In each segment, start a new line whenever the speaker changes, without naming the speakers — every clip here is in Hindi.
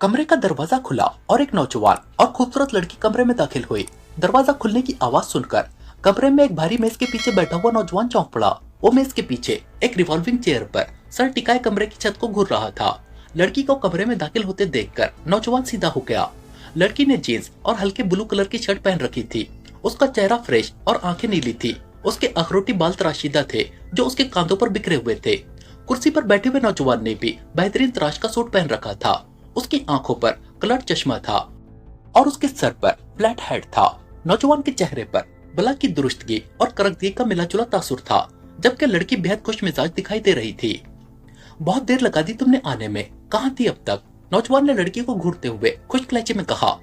कमरे का दरवाजा खुला और एक नौजवान और खूबसूरत लड़की कमरे में दाखिल हुई। दरवाजा खुलने की आवाज सुनकर कमरे में एक भारी मेज के पीछे बैठा हुआ नौजवान चौंक पड़ा। वो मेज के पीछे एक रिवॉल्विंग चेयर पर सर टिकाए कमरे की छत को घूर रहा था। लड़की को कमरे में दाखिल होते देखकर नौजवान सीधा हो गया। लड़की ने जीन्स और हल्के ब्लू कलर की शर्ट पहन रखी थी। उसका चेहरा फ्रेश और आंखें नीली थी। उसके अखरोटी बाल तराशीदा थे जो उसके कांधों पर बिखरे हुए थे। कुर्सी पर बैठे हुए नौजवान ने भी बेहतरीन तराश का सूट पहन रखा था। उसकी आंखों पर कलर चश्मा था और उसके सर पर फ्लैट हेड था। नौजवान के चेहरे पर बला की दुरुस्तगी और करकदगी का मिला-जुला तासुर था, जबकि लड़की बेहद खुश मिजाज दिखाई दे रही थी। बहुत देर लगा दी तुमने आने में, कहाँ थी अब तक? नौजवान ने लड़की को घूरते हुए खुश लहजे में कहा।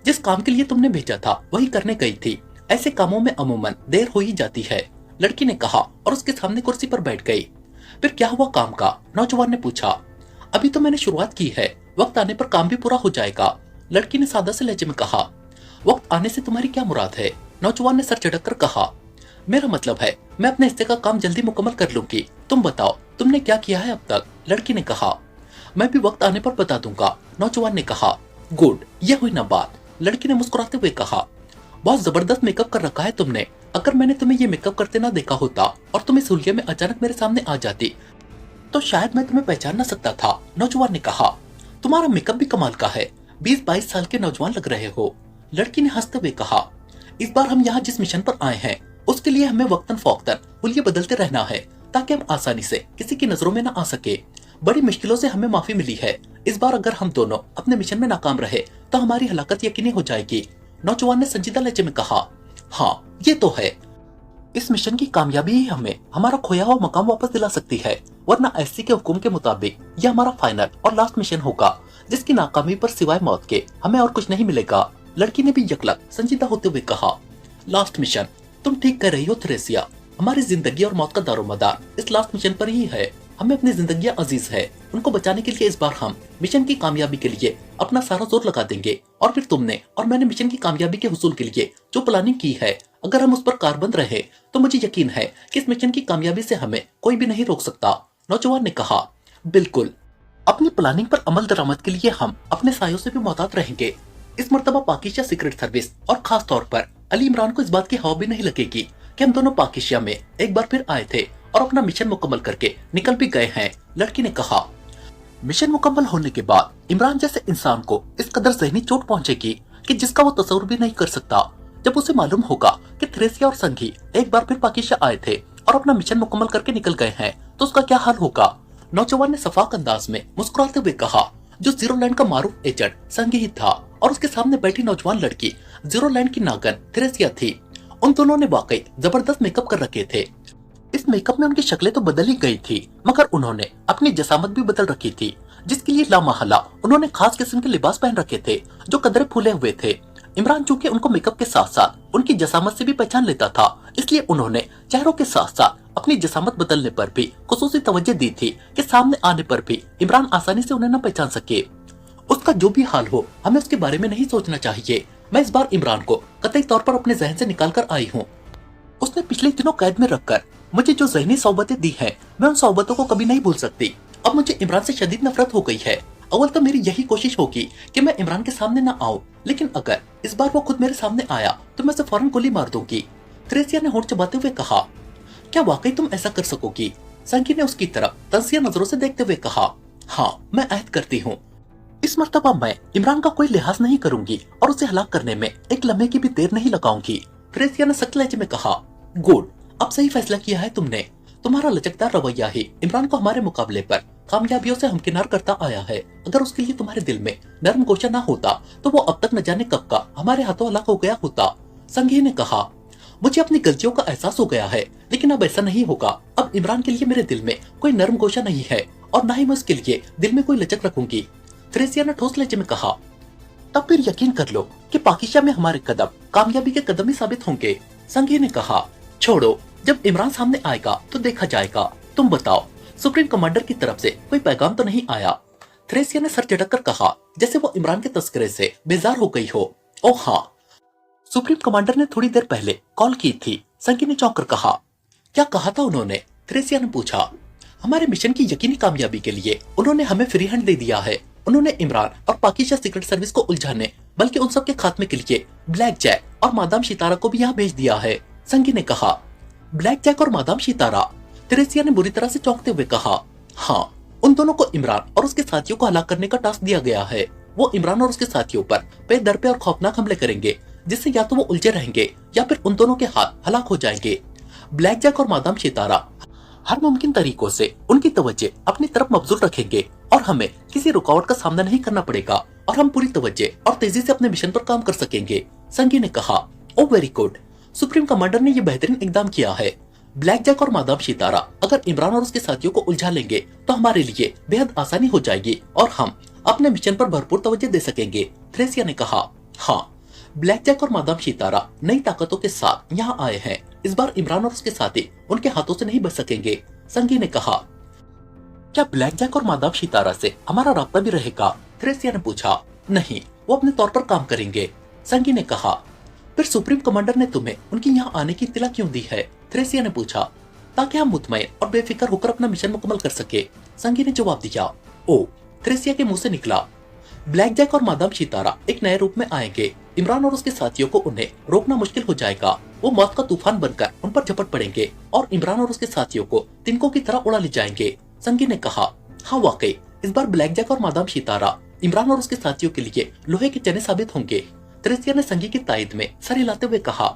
जिस काम के लिए तुमने भेजा था वही करने गई थी। ऐसे कामों में अमूमन देर हो ही जाती है, लड़की ने कहा और उसके सामने कुर्सी पर बैठ गई। फिर क्या हुआ काम का? नौजवान ने पूछा। अभी तो मैंने शुरुआत की है, वक्त आने पर काम भी पूरा हो जाएगा, लड़की ने सादा से लहजे में कहा। वक्त आने से तुम्हारी क्या मुराद है? नौजवान ने सर झटक कर कहा। मेरा मतलब है मैं अपने हिस्से का काम जल्दी मुकम्मल कर लूंगी। तुम बताओ तुमने क्या किया है अब तक? लड़की ने कहा। मैं भी वक्त आने पर बता दूंगा, नौजवान ने कहा। गुड, ये हुई ना बात, लड़की ने मुस्कुराते हुए कहा। बहुत जबरदस्त मेकअप कर रखा है तुमने। अगर मैंने तुम्हें ये मेकअप करते ना देखा होता और तुम इस हुलिये में अचानक मेरे सामने आ जाती तो शायद मैं तुम्हें पहचान ना सकता था, नौजवान ने कहा। तुम्हारा मेकअप भी कमाल का है, 20-22 साल के नौजवान लग रहे हो, लड़की ने हंसते हुए कहा। इस बार हम यहाँ जिस मिशन पर आए हैं उसके लिए हमें वक्तन फौक्तन हुलिये बदलते रहना है ताकि हम आसानी से किसी की नजरों में न आ सके। बड़ी मुश्किलों से हमें माफी मिली है। इस बार अगर हम दोनों अपने मिशन में नाकाम रहे तो हमारी हलाकत यकीनी हो जाएगी, नौजवान ने संजीदा लहजे में कहा। हाँ ये तो है, इस मिशन की कामयाबी ही हमें हमारा खोया हुआ मकाम वापस दिला सकती है, वरना एससी के हुक्म के मुताबिक यह हमारा फाइनल और लास्ट मिशन होगा जिसकी नाकामी पर सिवाय मौत के हमें और कुछ नहीं मिलेगा, लड़की ने भी यकलक संजीदा होते हुए कहा। लास्ट मिशन, तुम ठीक कह रही हो थ्रेसिया, हमारी जिंदगी और मौत का दारोमदार इस लास्ट मिशन पर ही है। हमें अपनी जिंदगी अजीज है, उनको बचाने के लिए इस बार हम मिशन की कामयाबी के लिए अपना सारा जोर लगा देंगे। और फिर तुमने और मैंने मिशन की कामयाबी के हुसूल के लिए जो प्लानिंग की है, अगर हम उस पर कारबंद रहे तो मुझे यकीन है कि इस मिशन की कामयाबी से हमें कोई भी नहीं रोक सकता, नौजवान ने कहा। बिल्कुल, अपनी प्लानिंग पर अमल दरामद के लिए हम अपने सायों से भी मोहतात रहेंगे। इस मर्तबा पाकिस्तान सीक्रेट सर्विस और खास तौर पर अली इमरान को इस बात की हवा भी नहीं लगेगी कि हम दोनों पाकिस्तान में एक बार फिर आए थे और अपना मिशन मुकम्मल करके निकल भी गए हैं, लड़की ने कहा। मिशन मुकम्मल होने के बाद इमरान जैसे इंसान को इस कदर ज़हनी चोट पहुंचेगी कि जिसका वो तस्वुर भी नहीं कर सकता। जब उसे मालूम होगा कि थ्रेसिया और संघी एक बार फिर पाकिस्तान आए थे और अपना मिशन मुकम्मल करके निकल गए हैं तो उसका क्या हाल होगा, नौजवान ने सफाक अंदाज में मुस्कुराते हुए कहा। जो जीरोलैंड का मारूफ एजेंट संघी ही था और उसके सामने बैठी नौजवान लड़की जीरोलैंड की नागन थ्रेसिया थी। उन दोनों ने वाकई जबरदस्त मेकअप कर रखे थे। इस मेकअप में उनकी शक्लें तो बदल ही गई थी, मगर उन्होंने अपनी जसामत भी बदल रखी थी, जिसके लिए लामहला उन्होंने खास किस्म के लिबास पहन रखे थे जो कदरे फूले हुए थे। इमरान चूंकि उनको मेकअप के साथ साथ उनकी जसामत से भी पहचान लेता था, इसलिए उन्होंने चेहरों के साथ साथ अपनी जसामत बदलने पर भी खुसूसी तवज्जो दी थी कि सामने आने पर भी इमरान आसानी से उन्हें न पहचान सके। उसका जो भी हाल हो, हमें उसके बारे में नहीं सोचना चाहिए। मैं इस बार इमरान को कतई तौर पर अपने जहन से निकाल कर आई हूँ। उसने पिछले दिनों कैद में रखकर मुझे जो ज़हनी सोबतें दी हैं, मैं उन सोबतों को कभी नहीं भूल सकती। अब मुझे इमरान से शदीद नफरत हो गई है। अव्वल तो मेरी यही कोशिश होगी कि मैं इमरान के सामने न आऊं, लेकिन अगर इस बार वो खुद मेरे सामने आया तो मैं उसे फौरन गोली मार दूंगी, थ्रेसिया ने होंठ चबाते हुए कहा। क्या वाकई तुम ऐसा कर सकोगी? संगी ने उसकी तरफ तंजिया नजरों से देखते हुए कहा। हाँ, मैं अहद करती हूँ। इस मर्तबा मैं इमरान का कोई लिहाज नहीं करूंगी और उसे हलाक करने में एक लम्हे की भी देर नहीं लगाऊंगी, थ्रेसिया ने सख्त लहजे में कहा। गुड, अब सही फैसला किया है तुमने। तुम्हारा लचकदार रवैया ही इमरान को हमारे मुकाबले पर कामयाबियों से हमकिनार करता आया है। अगर उसके लिए तुम्हारे दिल में नरम गोशा ना होता तो वो अब तक न जाने कब का हमारे हाथों हलाक हो गया होता, संघी ने कहा। मुझे अपनी गलतियों का एहसास हो गया है, लेकिन अब ऐसा नहीं होगा। अब इमरान के लिए मेरे दिल में कोई नरम गोशा नहीं है और न ही मैं उसके लिए दिल में कोई लचक रखूंगी, थ्रेसिया ने ठोस लहजे में कहा। तब फिर यकीन कर लो कि पाकिस्तान में हमारे कदम कामयाबी के कदम ही साबित होंगे, संघी ने कहा। छोड़ो, जब इमरान सामने आएगा तो देखा जाएगा। तुम बताओ, सुप्रीम कमांडर की तरफ से कोई पैगाम तो नहीं आया? थ्रेसिया ने सर झटक कर कहा, जैसे वो इमरान के तस्करे से बेजार हो गई हो। ओह हाँ, सुप्रीम कमांडर ने थोड़ी देर पहले कॉल की थी, संगी ने चौंक कर कहा। क्या कहा था उन्होंने? थ्रेसिया ने पूछा। हमारे मिशन की यकीनी कामयाबी के लिए उन्होंने हमें फ्री हैंड दे दिया है। उन्होंने इमरान और पाकिस्तान सीक्रेट सर्विस को उलझाने बल्कि उन सब के खात्मे के लिए ब्लैक जैक और मादाम सितारा को भी यहाँ भेज दिया है। संगी ने कहा, ब्लैक जैक और मादाम सितारा? थ्रेसिया ने बुरी तरह से चौंकते हुए कहा, हाँ, उन दोनों को इमरान और उसके साथियों को हलाक करने का टास्क दिया गया है। वो इमरान और उसके साथियों पर पे दर पे और खौफनाक हमले करेंगे, जिससे या तो वो उलझे रहेंगे या फिर उन दोनों के हाथ हलाक हो जाएंगे। ब्लैक जैक और मादाम सितारा हर मुमकिन तरीकों से उनकी तवज्जो अपनी तरफ मबजूल रखेंगे और हमें किसी रुकावट का सामना नहीं करना पड़ेगा और हम पूरी तवज्जो और तेजी से अपने मिशन पर काम कर सकेंगे। संगी ने कहा, ओ वेरी गुड, सुप्रीम कमांडर ने ये बेहतरीन इकदाम किया है। ब्लैक जैक और मादाम सितारा अगर इमरान और उसके साथियों को उलझा लेंगे तो हमारे लिए बेहद आसानी हो जाएगी और हम अपने मिशन पर भरपूर तवज्जो दे सकेंगे। थ्रेसिया ने कहा, हाँ, ब्लैक जैक और मादाम सितारा नई ताकतों के साथ यहाँ आए हैं। इस बार इमरान और उसके साथी उनके हाथों से नहीं बच सकेंगे। संगी ने कहा, क्या ब्लैक जैक और मादाम सितारा से हमारा राब्ता भी रहेगा? थ्रेसिया ने पूछा। नहीं, वो अपने तौर पर काम करेंगे। संगी ने कहा, फिर सुप्रीम कमांडर ने तुम्हें उनकी यहाँ आने की इत्तला क्यों दी है? थ्रेसिया ने पूछा। ताकि हम मुतमईन और बेफिक्र होकर अपना मिशन मुकम्मल कर सके। संगी ने जवाब दिया। ओ, थ्रेसिया के मुंह से निकला। ब्लैक जैक और मादाम सितारा एक नए रूप में आएंगे। इमरान और उसके साथियों को उन्हें रोकना मुश्किल हो जाएगा। वो मौत का तूफान बनकर उन पर झपट पड़ेंगे और इमरान और उसके साथियों को तिनकों की तरह उड़ा ले जाएंगे। संगी ने कहा, हाँ वाकई, इस बार ब्लैक जैक और मादाम सितारा इमरान और उसके साथियों के लिए लोहे के चने साबित होंगे। थ्रेसिया ने संगी की तायद में सर हिलाते हुए कहा,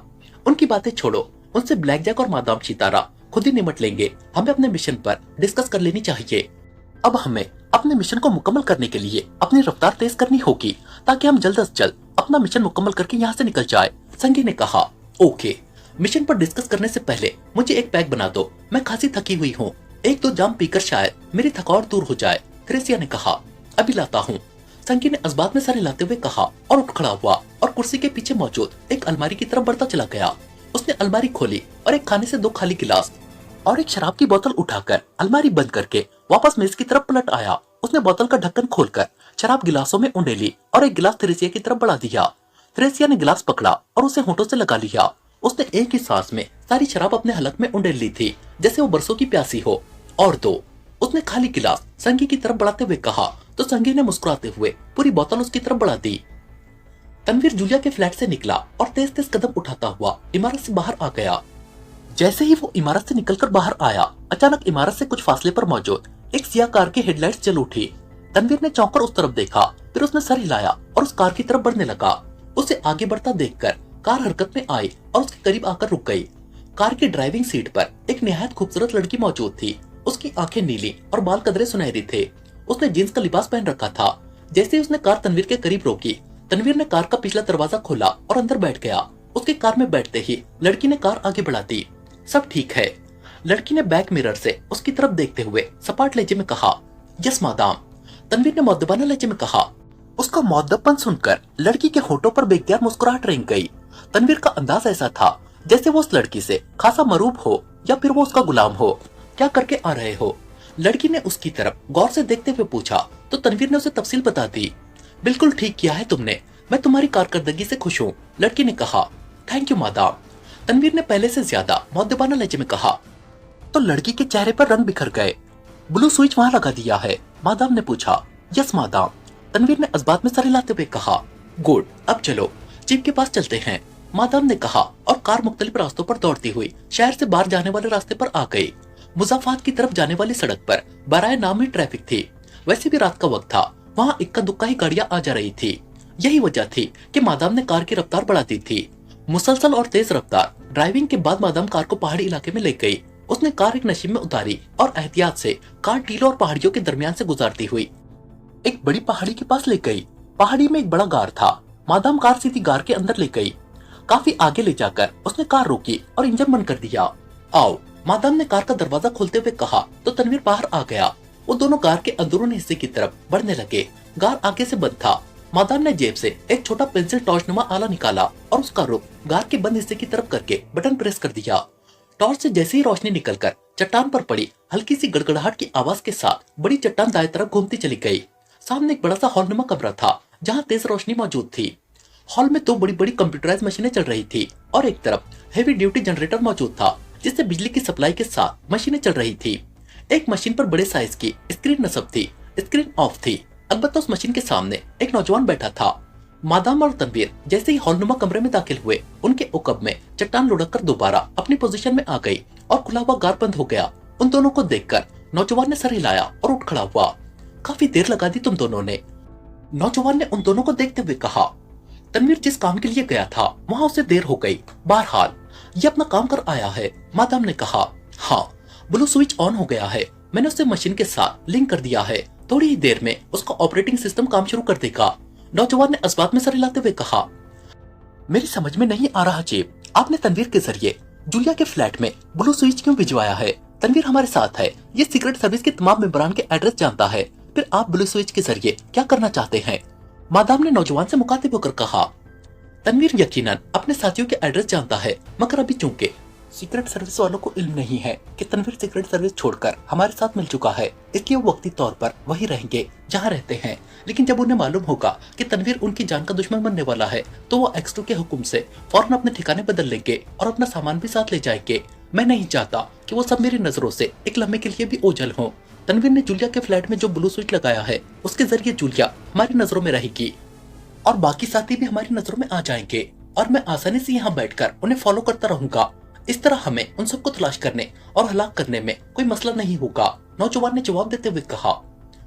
उनकी बातें छोड़ो, उनसे ब्लैक जैक और मादाम सितारा खुद ही निपट लेंगे। हमें अपने मिशन पर डिस्कस कर लेनी चाहिए। अब हमें अपने मिशन को मुकम्मल करने के लिए अपनी रफ्तार तेज करनी होगी ताकि हम जल्द से जल्द अपना मिशन मुकम्मल करके यहाँ से निकल जाए। संगी ने कहा, ओके, मिशन पर डिस्कस करने से पहले मुझे एक पैक बना दो। मैं खासी थकी हुई हूँ। एक दो जाम पीकर शायद मेरी थकावट दूर हो जाए। थ्रेसिया ने कहा, अभी लाता हूँ। संगी ने इस्बात में सर हिलाते हुए कहा और उठ खड़ा हुआ और कुर्सी के पीछे मौजूद एक अलमारी की तरफ बढ़ता चला गया। उसने अलमारी खोली और एक खाने से 2 खाली गिलास और एक शराब की बोतल उठाकर अलमारी बंद करके वापस मेज की तरफ पलट आया। उसने बोतल का ढक्कन खोलकर शराब गिलासों में उंडेली और एक गिलास थ्रेसिया की तरफ बढ़ा दिया। थ्रेसिया ने गिलास पकड़ा और उसे होठों से लगा लिया। उसने एक ही सांस में सारी शराब अपने हलक में उंडेल ली थी, जैसे वो बरसों की प्यासी हो। और 2, उसने खाली गिलास संगी की तरफ बढ़ाते हुए कहा तो संगी ने मुस्कुराते हुए पूरी बोतल उसकी तरफ बढ़ा दी। तनवीर जूलिया के फ्लैट से निकला और तेज तेज कदम उठाता हुआ इमारत से बाहर आ गया। जैसे ही वो इमारत से निकलकर बाहर आया, अचानक इमारत से कुछ फासले पर मौजूद एक सियाह कार की हेडलाइट्स जल उठी। तनवीर ने चौंककर उस तरफ देखा, फिर उसने सर हिलाया और उस कार की तरफ बढ़ने लगा। उसे आगे बढ़ता देखकर कार हरकत में आई और उसके करीब आकर रुक गई। कार की ड्राइविंग सीट पर एक निहायत खूबसूरत लड़की मौजूद थी। उसकी आंखें नीली और बाल कदरे सुनहरी थे। उसने जींस का लिबास पहन रखा था। जैसे ही उसने कार तनवीर के करीब रोकी, तनवीर ने कार का पिछला दरवाजा खोला और अंदर बैठ गया। उसके कार में बैठते ही लड़की ने कार आगे बढ़ा दी। सब ठीक है? लड़की ने बैक मिरर से उसकी तरफ देखते हुए सपाट लहजे में कहा, यस मादाम। तनवीर ने मुअद्दबाना लहजे में कहा। उसका मुअद्दबपन सुनकर लड़की के होठों पर बेख्तियार मुस्कुराहट रेंग गई। तनवीर का अंदाज ऐसा था जैसे वो उस लड़की से खासा मरूब हो या फिर वो उसका गुलाम हो। क्या करके आ रहे हो? लड़की ने उसकी तरफ गौर से देखते हुए पूछा तो तनवीर ने उसे तफसील बता दी। बिल्कुल ठीक किया है तुमने, मैं तुम्हारी कारकर्दगी से खुश हूँ, लड़की ने कहा। Thank you madame. तनवीर ने पहले से ज्यादा मुअद्दबाना लहजे में कहा। तो लड़की के चेहरे पर रंग बिखर गए। ब्लू स्विच वहाँ लगा दिया है? मादाम ने पूछा। Yes madame. तनवीर ने इस्बात में सर हिलाते हुए कहा। गुड, अब चलो जीप के पास चलते हैं, मादाम ने कहा और कार मुख्तलिफ रास्तों पर दौड़ती हुई शहर से बाहर जाने वाले रास्ते पर आ गई। मुज़ाफात की तरफ जाने वाली सड़क पर बराए नाम ही ट्रैफिक थी। वैसे भी रात का वक्त था, वहाँ इक्का दुक्का ही गाड़ियां आ जा रही थी। यही वजह थी कि मादाम ने कार की रफ्तार बढ़ा दी थी। मुसलसल और तेज रफ्तार ड्राइविंग के बाद मादाम कार को पहाड़ी इलाके में ले गई। उसने कार एक नशीब में उतारी और एहतियात से कार टीलों और पहाड़ियों के दरमियान से गुजारती हुई एक बड़ी पहाड़ी के पास ले गई। पहाड़ी में एक बड़ा गार था। मादाम कार सीधी गार के अंदर ले गई। काफी आगे ले जाकर उसने कार रोकी और इंजन बंद कर दिया। आओ, मादाम ने कार का दरवाजा खोलते हुए कहा तो तनवीर बाहर आ गया। वो दोनों कार के अंदरूनी हिस्से की तरफ बढ़ने लगे। गार आगे से बंद था। मादाम ने जेब से एक छोटा पेंसिल टॉर्चनुमा आला निकाला और उसका रुख गार के बंद हिस्से की तरफ करके बटन प्रेस कर दिया। टॉर्च से जैसे ही रोशनी निकलकर चट्टान पर पड़ी, हल्की सी गड़गड़ाहट की आवाज के साथ बड़ी चट्टान दाएं तरफ घूमती चली गई। सामने एक बड़ा सा हॉलनुमा कमरा था जहाँ तेज रोशनी मौजूद थी। हॉल में 2 बड़ी बड़ी कंप्यूटराइज मशीनें चल रही थी और एक तरफ हेवी ड्यूटी जनरेटर मौजूद था जिससे बिजली की सप्लाई के साथ मशीनें चल रही थी। एक मशीन पर बड़े साइज की स्क्रीन नस्ब थी। स्क्रीन ऑफ थी। अलबत्ता उस मशीन के सामने एक नौजवान बैठा था। मादाम और तनवीर जैसे ही हॉलनुमा कमरे में दाखिल हुए, उनके उकब में चट्टान लुढ़क कर दोबारा अपनी पोजीशन में आ गई और खुला हुआ गार बंद हो गया। उन दोनों को देखकर नौजवान ने सर हिलाया और उठ खड़ा हुआ। काफी देर लगा दी तुम दोनों ने, नौजवान ने उन दोनों को देखते हुए कहा। तनवीर जिस काम के लिए गया था वहाँ उसे देर हो गई। बहरहाल ये अपना काम कर आया है। मादाम ने कहा, हाँ ब्लू स्विच ऑन हो गया है, मैंने उसे मशीन के साथ लिंक कर दिया है, थोड़ी ही देर में उसका ऑपरेटिंग सिस्टम काम शुरू कर देगा। नौजवान ने इस्बात में सर हिलाते हुए कहा, मेरी समझ में नहीं आ रहा चीफ, आपने तनवीर के जरिए जूलिया के फ्लैट में ब्लू स्विच क्यों भिजवाया है? तनवीर हमारे साथ है, ये सीक्रेट सर्विस के तमाम मेंबरान के एड्रेस जानता है, फिर आप ब्लू स्विच के जरिए क्या करना चाहते हैं? मादाम ने नौजवान से मुखातिब होकर कहा, तनवीर यकीनन अपने साथियों के एड्रेस जानता है, मगर अभी चूंकि सीक्रेट सर्विस वालों को इल्म नहीं है कि तनवीर सीक्रेट सर्विस छोड़कर हमारे साथ मिल चुका है, इसलिए वो वक्ती तौर पर वही रहेंगे जहाँ रहते हैं। लेकिन जब उन्हें मालूम होगा कि तनवीर उनकी जान का दुश्मन बनने वाला है, तो वो X2 के हुक्म से फौरन अपने ठिकाने बदल लेंगे और अपना सामान भी साथ ले जाएंगे। मैं नहीं चाहता कि वो सब मेरी नजरों से एक लम्हे के लिए भी ओझल हों। तनवीर ने जूलिया के फ्लैट में जो ब्लू स्विच लगाया है, उसके जरिए जूलिया हमारी नजरों में रहेगी और बाकी साथी भी हमारी नजरों में आ जाएंगे और मैं आसानी से यहाँ बैठकर उन्हें फॉलो करता रहूंगा। इस तरह हमें उन सबको तलाश करने और हलाक करने में कोई मसला नहीं होगा। नौजवान ने जवाब देते हुए कहा,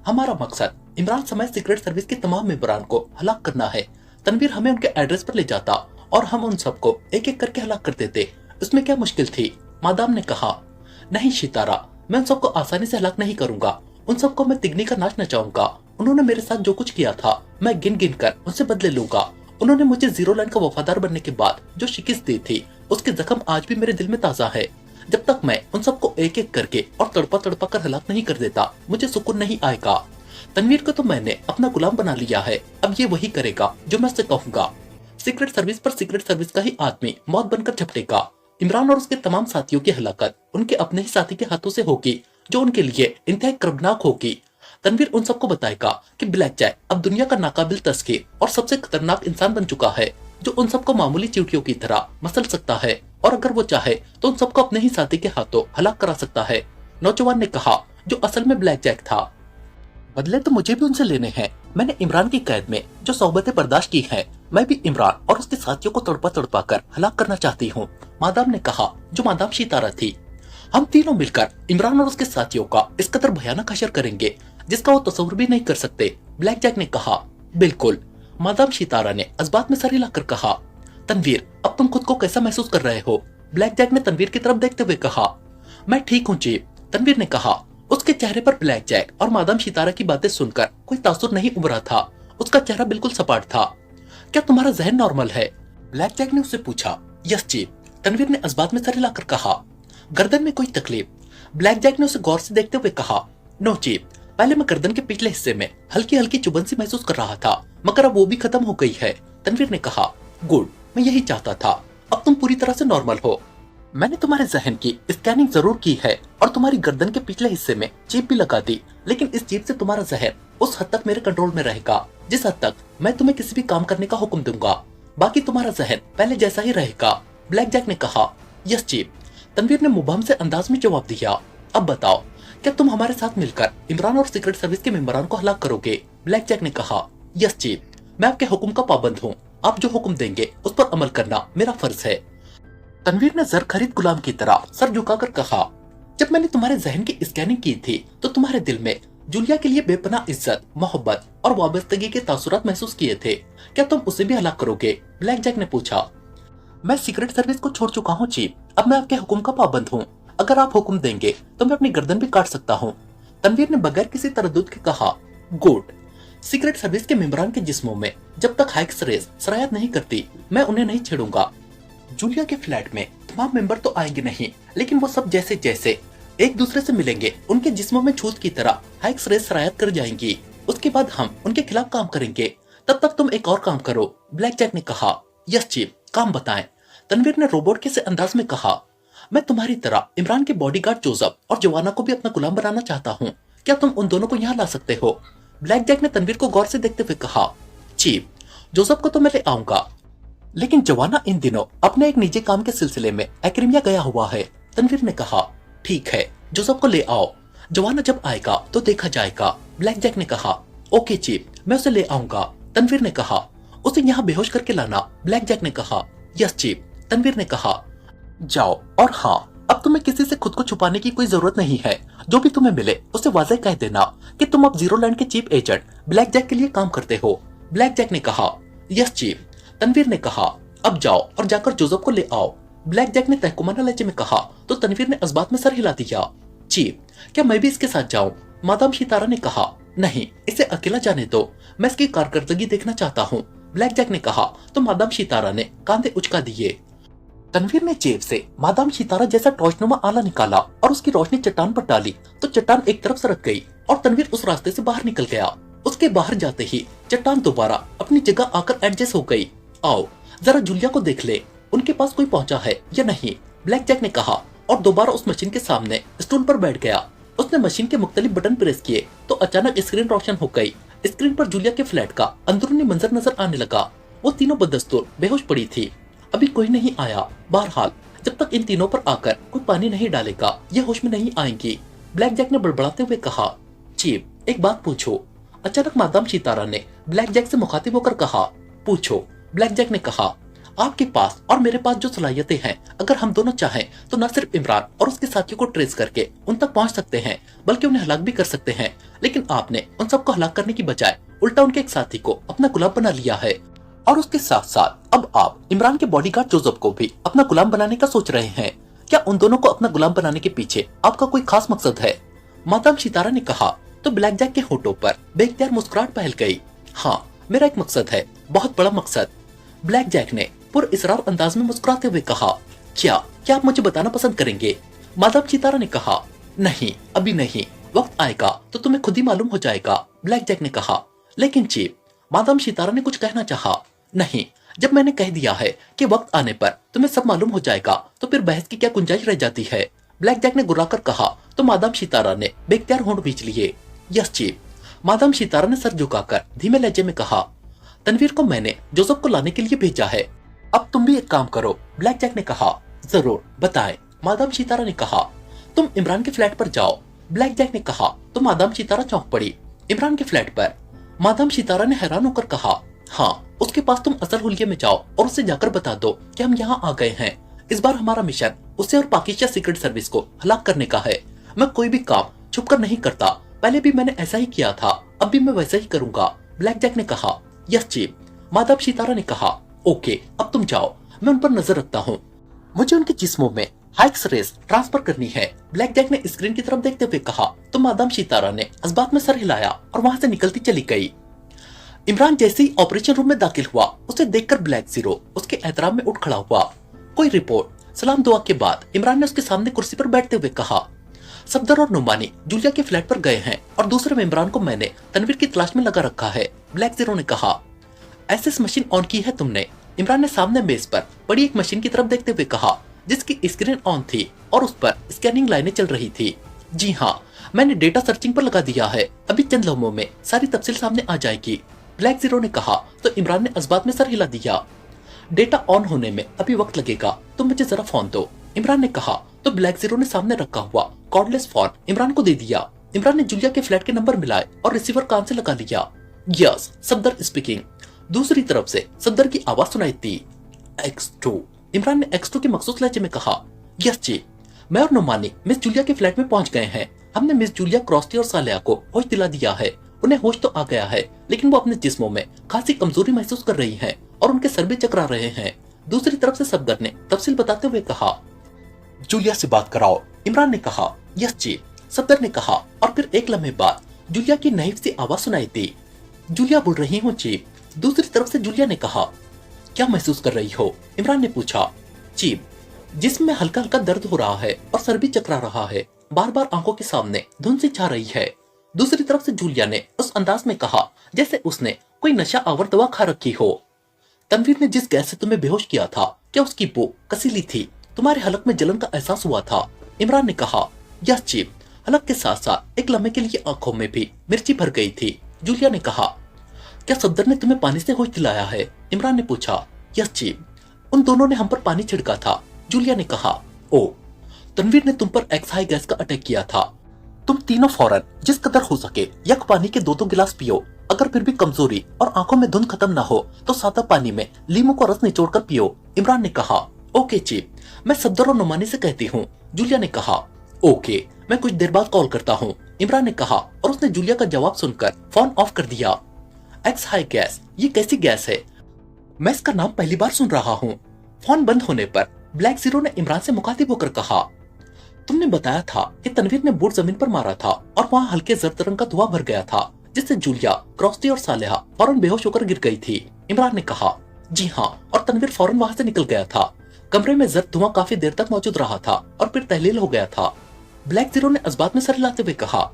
हमारा मकसद इमरान समेत सीक्रेट सर्विस के तमाम मेंबरान को हलाक करना है। तनवीर हमें उनके एड्रेस पर ले जाता और हम उन सबको एक एक करके हलाक कर देते, उसमें क्या मुश्किल थी? मादाम ने कहा, नहीं शितारा, मैं उन सबको आसानी से हलाक नहीं करूंगा, उन सबको मैं तिगनी का नाच नचाऊंगा। उन्होंने मेरे साथ जो कुछ किया था मैं गिन गिन कर उनसे बदले लूंगा। उन्होंने मुझे जीरो लाइन का वफादार बनने के बाद जो शिकस्त दी थी, उसके जख्म आज भी मेरे दिल में ताजा है। जब तक मैं उन सबको एक एक करके और तड़पा तड़पा कर हलाक नहीं कर देता, मुझे सुकून नहीं आएगा। तनवीर को तो मैंने अपना गुलाम बना लिया है, अब ये वही करेगा जो मैं उससे कहूंगा। सीक्रेट सर्विस पर सीक्रेट सर्विस का ही आदमी मौत बनकर झपटेगा। इमरान और उसके तमाम साथियों की हलाकत उनके अपने ही साथी के हाथों से होगी, जो उनके लिए इंतहाई कर्बनाक होगी। तनवीर उन सबको बताएगा कि ब्लैक जैक अब दुनिया का नाकाबिल तस्कीर और सबसे खतरनाक इंसान बन चुका है, जो उन सबको मामूली चींटियों की तरह मसल सकता है और अगर वो चाहे तो उन सबको अपने ही साथी के हाथों हलाक करा सकता है। नौजवान ने कहा, जो असल में ब्लैक जैक था। बदले तो मुझे भी उनसे लेने हैं। मैंने इमरान की कैद में जो सोबतें बर्दाश्त की हैं, मैं भी इमरान और उसके साथियों को तड़पा तड़पा कर हलाक करना चाहती हूँ। मादाम ने कहा, जो मादाम शितारा थी। हम तीनों मिलकर इमरान और उसके साथियों का इस कदर भयानक हशर करेंगे जिसका वो तस्वुर भी नहीं कर सकते। ब्लैक जैक ने कहा, बिल्कुल। मादाम शितारा ने इस्बात में सर हिलाकर कहा, तनवीर अब तुम खुद को कैसा महसूस कर रहे हो? ब्लैक जैक ने तनवीर की तरफ देखते हुए कहा, मैं ठीक हूँ चीफ। तनवीर ने कहा। उसके चेहरे पर ब्लैक जैक और मादाम शितारा की बातें सुनकर कोई तासुर नहीं उभरा था। उसका चेहरा बिल्कुल सपाट था। क्या तुम्हारा जहन नॉर्मल है? ब्लैक जैक ने उससे पूछा। यस चीफ, तनवीर ने इस्बात में सर हिलाकर कहा। गर्दन में कोई तकलीफ? ब्लैक जैक ने उसे गौर से देखते हुए कहा, नो चीफ, पहले मैं गर्दन के पिछले हिस्से में हल्की हल्की चुभन सी महसूस कर रहा था, मगर अब वो भी खत्म हो गई है। तनवीर ने कहा, गुड, मैं यही चाहता था, अब तुम पूरी तरह से नॉर्मल हो। मैंने तुम्हारे जहन की स्कैनिंग जरूर की है और तुम्हारी गर्दन के पिछले हिस्से में चिप भी लगा दी, लेकिन इस चिप से तुम्हारा जहन उस हद तक मेरे कंट्रोल में रहेगा जिस हद तक मैं तुम्हें किसी भी काम करने का हुक्म दूंगा। बाकी तुम्हारा जहन पहले जैसा ही रहेगा। ब्लैक जैक ने कहा। यस चीफ, तनवीर ने मुबहम से अंदाज में जवाब दिया। अब बताओ, क्या तुम हमारे साथ मिलकर इमरान और सीक्रेट सर्विस के मेंबरान को हलाक करोगे? ब्लैक जैक ने कहा। यस चीफ, मैं आपके हुक्म का पाबंद हूँ, आप जो हुक्म देंगे उस पर अमल करना मेरा फर्ज है। तनवीर ने जर खरीद गुलाम की तरह सर झुकाकर कहा, जब मैंने तुम्हारे जहन की स्कैनिंग की थी तो तुम्हारे दिल में जूलिया के लिए बेपनाह इज्जत, मोहब्बत और वाबस्तगी के तासुरात महसूस किए थे। क्या तुम उसे भी हलाक करोगे? ब्लैक जैक ने पूछा। मैं सीक्रेट सर्विस को छोड़ चुका हूँ चीफ, अब मैं आपके हुक्म का पाबंद हूँ। अगर आप हुक्म देंगे तो मैं अपनी गर्दन भी काट सकता हूँ। तनवीर ने बगैर किसी तरद्दुद के कहा। गुड। सीक्रेट सर्विस के मेंबरान के जिस्मों में जब तक हाइक्स रेस सरायत नहीं करती, मैं उन्हें नहीं छेड़ूंगा। जूलिया के फ्लैट में तमाम मेंबर तो आएंगे नहीं, लेकिन वो सब जैसे जैसे एक दूसरे से मिलेंगे, उनके जिस्मों में छूत की तरह हाइक्स रेस सरायत कर जाएंगी। उसके बाद हम उनके खिलाफ काम करेंगे। तब तक तुम एक और काम करो। ब्लैक जैक ने कहा। यस चीफ, काम बताएं। तनवीर ने रोबोट के से अंदाज में कहा। मैं तुम्हारी तरह इमरान के बॉडीगार्ड जोसेफ और जवाना को भी अपना गुलाम बनाना चाहता हूँ। क्या तुम उन दोनों को यहाँ ला सकते हो? ब्लैक जैक ने तनवीर को गौर से देखते हुए कहा। चीफ, जोसेफ को तो मैं ले आऊंगा, लेकिन जवाना इन दिनों अपने एक निजी काम के सिलसिले में एक्रीमिया गया हुआ है। तनवीर ने कहा। ठीक है, जोसेफ को ले आओ, जवाना जब आएगा तो देखा जाएगा। ब्लैक जैक ने कहा। ओके चीफ, मैं उसे ले आऊंगा, तनवीर ने कहा। उसे यहाँ बेहोश करके लाना, ब्लैक जैक ने कहा। यस चीफ, तनवीर ने कहा। जाओ, और हाँ, अब तुम्हें किसी से खुद को छुपाने की कोई जरूरत नहीं है। जो भी तुम्हें मिले उसे वाज़ेह कह देना कि तुम अब जीरो लैंड के चीफ एजेंट ब्लैक जैक के लिए काम करते हो, ब्लैक जैक ने कहा। यस चीफ, तनवीर ने कहा। अब जाओ और जाकर जोसेफ को ले आओ, ब्लैक जैक ने तहकुमाना लहजे में कहा तो तनवीर ने इस बात में सर हिला दिया। चीफ, क्या मैं भी इसके साथ जाऊं? मादाम सितारा ने कहा। नहीं, इसे अकेला जाने दो, मैं इसकी कारकर्दगी देखना चाहता हूँ, ब्लैक जैक ने कहा तो मादाम सितारा ने कांधे उचका दिए। तनवीर ने जेब से मादाम सितारा जैसा टॉर्चनुमा आला निकाला और उसकी रोशनी चट्टान पर डाली तो चट्टान एक तरफ सरक गई और तनवीर उस रास्ते से बाहर निकल गया। उसके बाहर जाते ही चट्टान दोबारा अपनी जगह आकर एडजस्ट हो गई। आओ जरा जूलिया को देख ले, उनके पास कोई पहुंचा है या नहीं, ब्लैक जैक ने कहा और दोबारा उस मशीन के सामने स्टूल पर बैठ गया। उसने मशीन के मुख्तलिफ बटन प्रेस किए तो अचानक स्क्रीन रोशन हो गई। स्क्रीन पर जूलिया के फ्लैट का अंदरूनी मंजर नजर आने लगा। वो तीनों बदस्तूर बेहोश पड़ी थी। अभी कोई नहीं आया। बहरहाल जब तक इन तीनों पर आकर कोई पानी नहीं डालेगा ये होश में नहीं आएंगी, ब्लैक जैक ने बड़बड़ाते हुए कहा। चीफ, एक बात पूछो, अचानक मादाम सितारा ने ब्लैक जैक से मुखातिब होकर कहा। पूछो, ब्लैक जैक ने कहा। आपके पास और मेरे पास जो सलाहियतें हैं, अगर हम दोनों चाहें तो न सिर्फ इमरान और उसके साथियों को ट्रेस करके उन तक पहुंच सकते हैं बल्कि उन्हें हलाक भी कर सकते हैं। लेकिन आपने उन सबको हलाक करने की बजाय उल्टा उनके एक साथी को अपना गुलाम बना लिया है और उसके साथ साथ अब आप इमरान के बॉडीगार्ड जोसेफ को भी अपना गुलाम बनाने का सोच रहे हैं। क्या उन दोनों को अपना गुलाम बनाने के पीछे आपका कोई खास मकसद है? मादाम सितारा ने कहा तो ब्लैक जैक के होठों पर बेख्तियार मुस्कुराहट फैल गई। हाँ, मेरा एक मकसद है, बहुत बड़ा मकसद, ब्लैक जैक ने पुर इसरार अंदाज में मुस्कुराते हुए कहा। क्या आप मुझे बताना पसंद करेंगे? मादाम सितारा ने कहा। नहीं, अभी नहीं, वक्त आएगा तो तुम्हें खुद ही मालूम हो जाएगा, ब्लैक जैक ने कहा। लेकिन चीफ, मादाम सितारा ने कुछ कहना चाहा। नहीं, जब मैंने कह दिया है कि वक्त आने पर तुम्हें सब मालूम हो जाएगा तो फिर बहस की क्या गुंजाइश रह जाती है, ब्लैक जैक ने गुर्राकर कहा तो मादाम सितारा ने बेख्तियार होंठ भींच लिए। यस चीफ, मादाम सितारा ने सर झुकाकर धीमे लहजे में कहा। तनवीर को मैंने जोसेफ को लाने के लिए भेजा है, अब तुम भी एक काम करो, ब्लैक जैक ने कहा। जरूर, बताएं, मादाम सितारा ने कहा। तुम इमरान के फ्लैट पर जाओ, ब्लैक जैक ने कहा तो मादाम सितारा चौंक पड़ी। इमरान के फ्लैट पर? मादाम सितारा ने हैरान होकर कहा। हाँ, उसके पास तुम असल हुलिये में जाओ और उसे जाकर बता दो कि हम यहाँ आ गए हैं। इस बार हमारा मिशन उसे और पाकिस्तान सीक्रेट सर्विस को हलाक करने का है। मैं कोई भी काम छुपकर नहीं करता, पहले भी मैंने ऐसा ही किया था, अब भी मैं वैसा ही करूंगा, ब्लैक जैक ने कहा। यस चीफ, मादाम सितारा ने कहा। ओके, अब तुम जाओ, मैं उन पर नजर रखता हूँ। मुझे उनके जिस्मों में हाइक्स रेस ट्रांसफर करनी है, ब्लैक जैक ने स्क्रीन की तरफ देखते हुए कहा तो मादाम सितारा ने इस बात में सर हिलाया और वहां से निकलती चली गई। इमरान जैसे ही ऑपरेशन रूम में दाखिल हुआ उसे देखकर ब्लैक जीरो उसके एहतराम में उठ खड़ा हुआ। कोई रिपोर्ट? सलाम दुआ के बाद इमरान ने उसके सामने कुर्सी पर बैठते हुए कहा। सफदर और नुमानी जूलिया के फ्लैट पर गए हैं और दूसरे में इमरान को मैंने तनवीर की तलाश में लगा रखा है, ब्लैक जीरो ने कहा। एसएस मशीन ऑन की है तुमने? इमरान ने सामने मेज पर पड़ी एक मशीन की तरफ देखते हुए कहा जिसकी स्क्रीन ऑन थी और उस पर स्कैनिंग लाइनें चल रही थी। जी हाँ, मैंने डेटा सर्चिंग पर लगा दिया है, अभी चंद लम्हों में सारी तफसील सामने आ जाएगी, ब्लैक जीरो ने कहा तो इमरान ने इस बात में सर हिला दिया। डेटा ऑन होने में अभी वक्त लगेगा, तुम मुझे जरा फोन दो, इमरान ने कहा तो ब्लैक जीरो ने सामने रखा हुआ कॉर्डलेस फोन इमरान को दे दिया। इमरान ने जूलिया के फ्लैट के नंबर मिलाए और रिसीवर कान से लगा लिया। Yes, Safdar speaking. दूसरी तरफ से सफदर की आवाज सुनाई दी। X2, इमरान ने X2 के मखसूस लहजे में कहा। यस जी, मैं और नुमानी मिस जूलिया के फ्लैट में पहुंच गए हैं। हमने मिस जूलिया, क्रॉस्टी और सालिया को होश दिला दिया है। उन्हें होश तो आ गया है लेकिन वो अपने जिस्मों में खासी कमजोरी महसूस कर रही हैं और उनके सर भी चकरा रहे हैं। दूसरी तरफ से सफदर ने तफसील बताते हुए कहा। जूलिया से बात कराओ, इमरान ने कहा। यस जी, सफदर ने कहा और फिर एक लम्हे बाद जूलिया की नहीफ सी आवाज सुनाई दी। जूलिया बोल रही हूँ चीफ। दूसरी तरफ से जूलिया ने कहा। क्या महसूस कर रही हो, इमरान ने पूछा। चीफ, जिस्म में हल्का हल्का दर्द हो रहा है और सर भी चकरा रहा है, बार बार आंखों के सामने धुंध सी छा रही है। दूसरी तरफ से जूलिया ने उस अंदाज में कहा जैसे उसने कोई नशा आवर दवा खा रखी हो। तनवीर ने जिस गैस से तुम्हें बेहोश किया था, क्या उसकी बो कसीली थी? तुम्हारे हलक में जलन का एहसास हुआ था, इमरान ने कहा। यस चीफ, हलक के साथ साथ एक लम्हे के लिए आंखों में भी मिर्ची भर गई थी, जूलिया ने कहा। क्या सफदर ने तुम्हें पानी से होश दिलाया है, इमरान ने पूछा। यस चीफ, उन दोनों ने हम पर पानी छिड़का था, जूलिया ने कहा। ओ, तनवीर ने तुम पर एक्स हाई गैस का अटैक किया था। तुम तीनों फौरन जिस कदर हो सके यक पानी के 2-2 गिलास पियो, अगर फिर भी कमजोरी और आंखों में धुंध खत्म ना हो तो सादा पानी में लीमू का रस निचोड़कर पियो, इमरान ने कहा। ओके चीफ, मैं सद्दर और नुमानी से कहती हूँ, जूलिया ने कहा। ओके, मैं कुछ देर बाद कॉल करता हूँ, इमरान ने कहा और उसने जूलिया का जवाब सुनकर फोन ऑफ कर दिया। एक्स हाई गैस, ये कैसी गैस है? मैं इसका नाम पहली बार सुन रहा हूँ। फोन बंद होने पर ब्लैक जीरो ने इमरान से मुखातिब होकर कहा, तुमने बताया था कि तनवीर ने बूट जमीन पर मारा था और वहाँ हल्के जर्द रंग का धुआं भर गया था, जिससे जूलिया, क्रॉस्टी और सालेहा फौरन बेहोश होकर गिर गई थी, इमरान ने कहा। जी हाँ, और तनवीर फौरन वहाँ से निकल गया था। कमरे में जर्द धुआं काफी देर तक मौजूद रहा था और फिर तहलील हो गया था, ब्लैक जीरो ने इस्बात में सर हिलाते हुए कहा।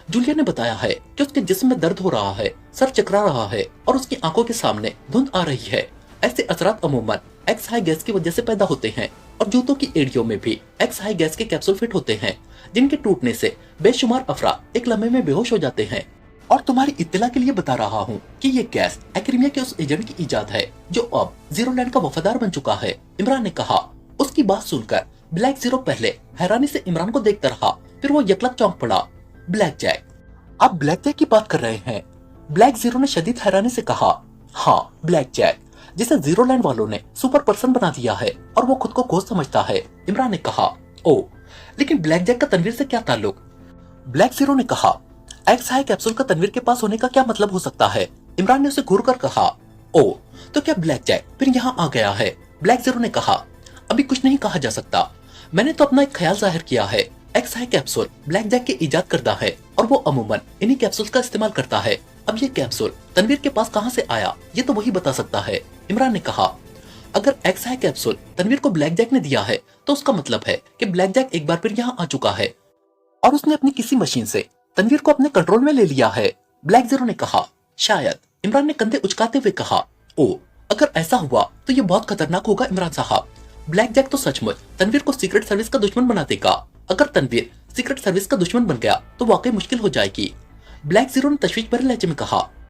जूलिया ने बताया है कि उसके जिस्म में दर्द हो रहा है, सर चकरा रहा है और उसकी आंखों के सामने धुंध आ रही है। ऐसे असरात अमूमन एक्स हाई गैस की वजह से पैदा होते हैं और जूतों की एड़ियों में भी एक्स हाई गैस के कैप्सूल फिट होते हैं, जिनके टूटने से बेशुमार अफराद एक लम्हे में बेहोश हो जाते हैं। और तुम्हारी इत्तला के लिए बता रहा हूँ कि ये गैस एक्रीमिया के उस एजेंट की इजाद है जो अब जीरोलैंड का वफादार बन चुका है, इमरान ने कहा। उसकी बात सुनकर ब्लैक जीरो पहले हैरानी से इमरान को देखता रहा, फिर वो यकलक चौंक पड़ा। ब्लैक जैक, आप ब्लैक जैक की बात कर रहे हैं? ब्लैक जीरो ने शदीद हैरानी से कहा। हाँ, ब्लैक जैक, जिसे जीरोलैंड वालों ने सुपर पर्सन बना दिया है और वो खुद को गोश्त समझता है, इमरान ने कहा। ओ, लेकिन ब्लैक जैक का तनवीर से क्या ताल्लुक? ब्लैक जीरो ने कहा। एक्स हाई कैप्सूल का तनवीर के पास होने का क्या मतलब हो सकता है? इमरान ने उसे घूर कर कहा। ओ, तो क्या ब्लैक जैक फिर यहाँ आ गया है? ब्लैक जीरो ने कहा। अभी कुछ नहीं कहा जा सकता, मैंने तो अपना एक ख्याल जाहिर किया है। X high capsule black jack के इजाद करता है और वो अमूमन इन्हीं कैप्सूल का इस्तेमाल करता है। अब ये कैप्सूल तनवीर के पास कहाँ से आया, ये तो वही बता सकता है, इमरान ने कहा। अगर एक्स हाई कैप्सूल तनवीर को ब्लैक जैक ने दिया है तो उसका मतलब है कि ब्लैक जैक एक बार फिर यहाँ आ चुका है और उसने अपनी किसी मशीन से तनवीर को अपने कंट्रोल में ले लिया है, ब्लैक जीरो ने कहा। शायद, इमरान ने कंधे उचकाते हुए कहा। ओ, अगर ऐसा हुआ तो ये बहुत खतरनाक होगा इमरान साहब। ब्लैक जैक तो सचमुच तनवीर को सीक्रेट सर्विस का दुश्मन बना देगा। अगर तनवीर सीक्रेट सर्विस का दुश्मन बन गया तो वाकई मुश्किल हो जाएगी, ब्लैक जीरो ने तशवीश भरे लहजे में कहा।